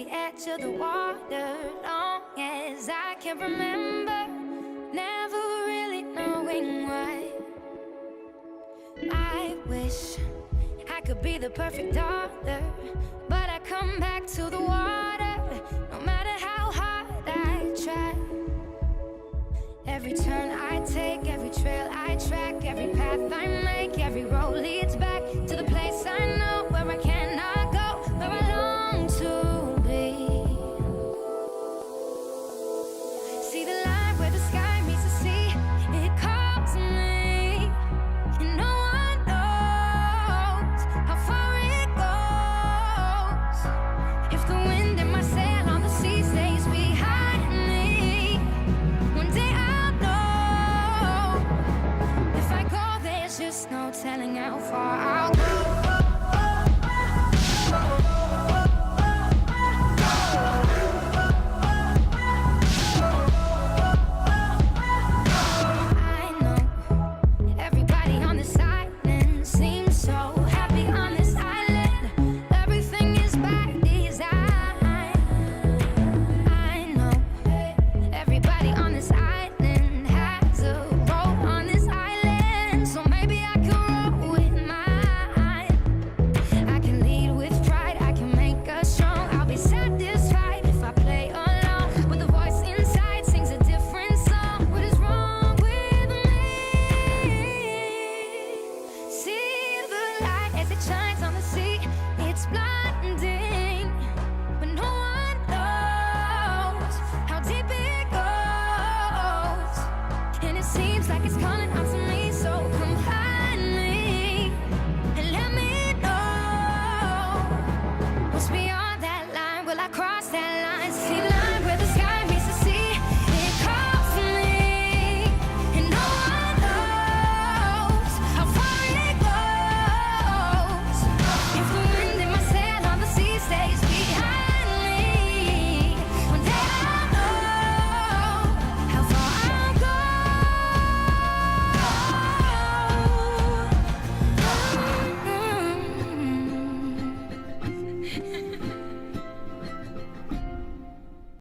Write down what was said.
the edge of the water, long as I can remember, never really knowing why. I wish I could be the perfect daughter, but I come back to the water, no matter how hard I try. Every turn I take, every trail I track, every path I make, every road leads back to the place I know, where I cannot go, where I long to be. See the line where the sky meets the sea, it calls me, and no one knows how far it goes. If the wind in my sail on the sea stays behind me, one day I'll know. If I go, there's just no telling how far I'll go. I know everybody on this island seems so happy on this island. Everything is by design. I know everybody on this island has a role on this island, so maybe I can roll with mine. I can lead with pride, I can make us strong. I'll be satisfied if I play along with the voice inside sings a different song. What is wrong with me? See the light as it shines on the sea, it's blinding, but no one knows how deep it goes, and it seems like it's calling out to me.